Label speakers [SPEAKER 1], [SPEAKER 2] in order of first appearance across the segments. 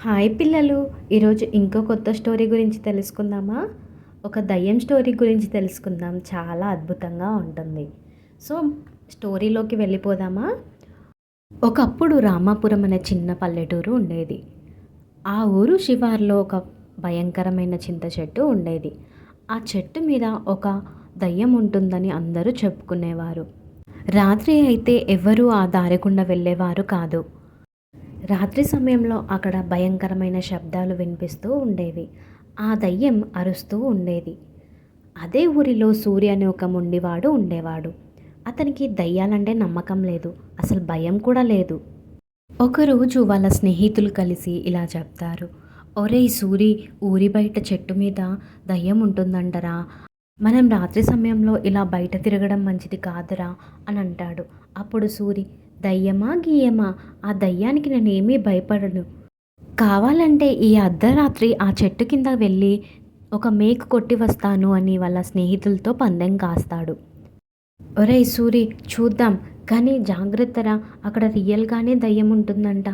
[SPEAKER 1] Hi పిల్లలు, ఈరోజు ఇంకో కొత్త స్టోరీ గురించి తెలుసుకుందామా? ఒక దయ్యం స్టోరీ గురించి తెలుసుకుందాం. చాలా అద్భుతంగా ఉంటుంది. సో స్టోరీలోకి వెళ్ళిపోదామా? ఒకప్పుడు రామాపురం అనే చిన్న పల్లెటూరు ఉండేది. ఆ ఊరు శివార్లో ఒక భయంకరమైన చింత చెట్టు ఉండేది. ఆ చెట్టు మీద ఒక దయ్యం ఉంటుందని అందరూ చెప్పుకునేవారు. రాత్రి అయితే ఎవరూ ఆ దారి గుండా వెళ్ళేవారు కాదు. రాత్రి సమయంలో అక్కడ భయంకరమైన శబ్దాలు వినిపిస్తూ ఉండేవి. ఆ దయ్యం అరుస్తూ ఉండేది. అదే ఊరిలో సూర్య అనే ఒక మొండివాడు ఉండేవాడు. అతనికి దయ్యాలంటే నమ్మకం లేదు, అసలు భయం కూడా లేదు. ఒకరోజు వాళ్ళ స్నేహితులు కలిసి ఇలా చెప్తారు, ఒరేయ్ సూరి, ఊరి బయట చెట్టు మీద దయ్యం ఉంటుందంటరా, మనం రాత్రి సమయంలో ఇలా బయట తిరగడం మంచిది కాదురా అని అంటాడు. అప్పుడు సూరి, దయ్యమా గీయమా, ఆ దయ్యానికి నేనేమీ భయపడను. కావాలంటే ఈ అర్ధరాత్రి ఆ చెట్టు కింద వెళ్ళి ఒక మేకు కొట్టి వస్తాను అని వాళ్ళ స్నేహితులతో పందెం కాస్తాడు. ఒరేయ్ సూరి, చూద్దాం కానీ జాగ్రత్తరా, అక్కడ రియల్గానే దయ్యం ఉంటుందంట.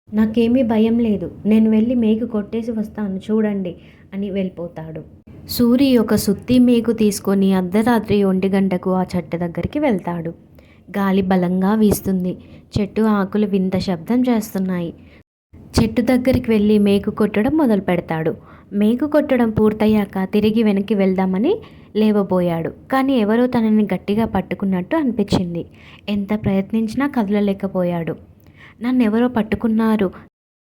[SPEAKER 1] నాకేమీ భయం లేదు, నేను వెళ్ళి మేకు కొట్టేసి వస్తాను చూడండి అని వెళ్ళిపోతాడు. సూరి ఒక సుత్తి మేకు తీసుకొని అర్ధరాత్రి 1 గంటకు ఆ చెట్టు దగ్గరికి వెళ్తాడు. గాలి బలంగా వీస్తుంది. చెట్టు ఆకులు వింత శబ్దం చేస్తున్నాయి. చెట్టు దగ్గరికి వెళ్ళి మేకు కొట్టడం మొదలు పెడతాడు. మేకు కొట్టడం పూర్తయ్యాక తిరిగి వెనక్కి వెళ్దామని లేవబోయాడు. కానీ ఎవరో తనని గట్టిగా పట్టుకున్నట్టు అనిపించింది. ఎంత ప్రయత్నించినా కదలలేకపోయాడు. నన్నెవరో పట్టుకున్నారు,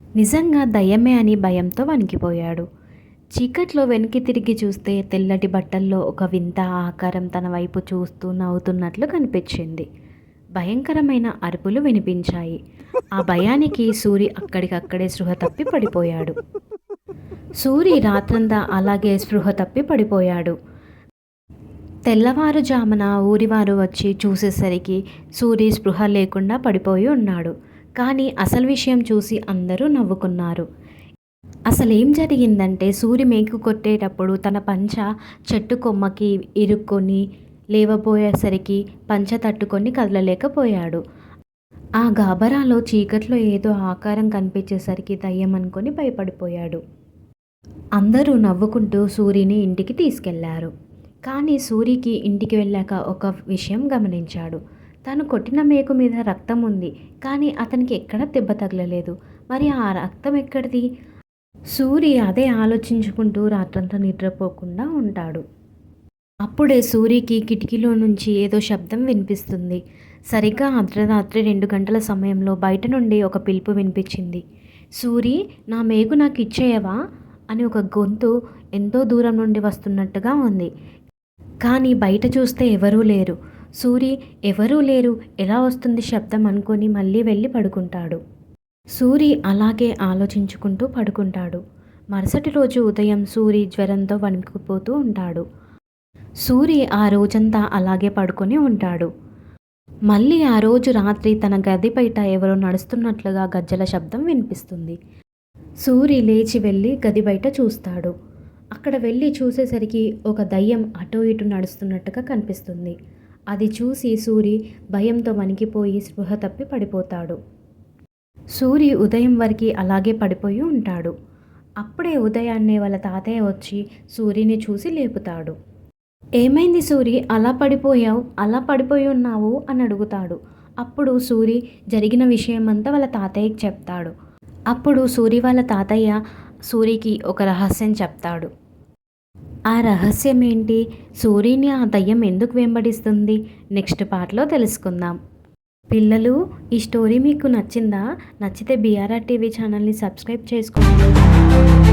[SPEAKER 1] నిజంగా దయ్యమే అని భయంతో వణికిపోయాడు. చీకట్లో వెనక్కి తిరిగి చూస్తే తెల్లటి బట్టల్లో ఒక వింత ఆకారం తన వైపు చూస్తూ నవ్వుతున్నట్లు కనిపించింది. భయంకరమైన అరుపులు వినిపించాయి. ఆ భయానికి సూరి అక్కడికక్కడే స్పృహ తప్పి పడిపోయాడు. సూరి రాత్రంతా అలాగే స్పృహ తప్పి పడిపోయాడు. తెల్లవారుజామున ఊరివారు వచ్చి చూసేసరికి సూరి స్పృహ లేకుండా పడిపోయి ఉన్నాడు. కానీ అసలు విషయం చూసి అందరూ నవ్వుకున్నారు. అసలేం జరిగిందంటే సూరి మేకు కొట్టేటప్పుడు తన పంచ చెట్టు కొమ్మకి ఇరుక్కొని లేవబోయేసరికి పంచ తట్టుకొని కదలలేకపోయాడు. ఆ గాబరాలో చీకట్లో ఏదో ఆకారం కనిపించేసరికి దయ్యం అనుకొని భయపడిపోయాడు. అందరూ నవ్వుకుంటూ సూరిని ఇంటికి తీసుకెళ్లారు. కానీ సూరికి ఇంటికి వెళ్ళాక ఒక విషయం గమనించాడు. తను కొట్టిన మేకు మీద రక్తం ఉంది, కానీ అతనికి ఎక్కడ దెబ్బ తగలలేదు. మరి ఆ రక్తం ఎక్కడిది? సూరి అదే ఆలోచించుకుంటూ రాత్రంతా నిద్రపోకుండా ఉంటాడు. అప్పుడే సూరికి కిటికీలో నుంచి ఏదో శబ్దం వినిపిస్తుంది. సరిగ్గా అర్ధరాత్రి 2 గంటల సమయంలో బయట నుండి ఒక పిలుపు వినిపించింది. సూరి, నా మేకు నాకు ఇచ్చేయవా అని ఒక గొంతు ఎంతో దూరం నుండి వస్తున్నట్టుగా ఉంది. కానీ బయట చూస్తే ఎవరూ లేరు. సూరి, ఎవరూ లేరు, ఎలా వస్తుంది శబ్దం అనుకొని మళ్ళీ వెళ్ళి పడుకుంటాడు. సూరి అలాగే ఆలోచించుకుంటూ పడుకుంటాడు. మరుసటి రోజు ఉదయం సూరి జ్వరంతో వణికిపోతూ ఉంటాడు. సూరి ఆ రోజంతా అలాగే పడుకొని ఉంటాడు. మళ్ళీ ఆ రోజు రాత్రి తన గది బయట ఎవరో నడుస్తున్నట్లుగా గజ్జల శబ్దం వినిపిస్తుంది. సూరి లేచి వెళ్ళి గది బయట చూస్తాడు. అక్కడ వెళ్ళి చూసేసరికి ఒక దయ్యం అటూ ఇటు నడుస్తున్నట్టుగా కనిపిస్తుంది. అది చూసి సూరి భయంతో వణికిపోయి స్పృహ తప్పి పడిపోతాడు. సూరి ఉదయం వరకు అలాగే పడిపోయి ఉంటాడు. అప్పుడే ఉదయాన్నే వాళ్ళ తాతయ్య వచ్చి సూరిని చూసి లేపుతాడు. ఏమైంది సూరి, అలా పడిపోయి ఉన్నావు అని అడుగుతాడు. అప్పుడు సూరి జరిగిన విషయమంతా వాళ్ళ తాతయ్యకి చెప్తాడు. అప్పుడు సూరి వాళ్ళ తాతయ్య సూరికి ఒక రహస్యం చెప్తాడు. ఆ రహస్యం ఏంటి, సూరిని ఆ దయ్యం ఎందుకు వెంబడిస్తుంది, నెక్స్ట్ పార్ట్లో తెలుసుకుందాం. పిల్లలు, ఈ స్టోరీ మీకు నచ్చిందా? నచ్చితే BRR టీవీ ఛానల్ని సబ్స్క్రైబ్ చేసుకోండి.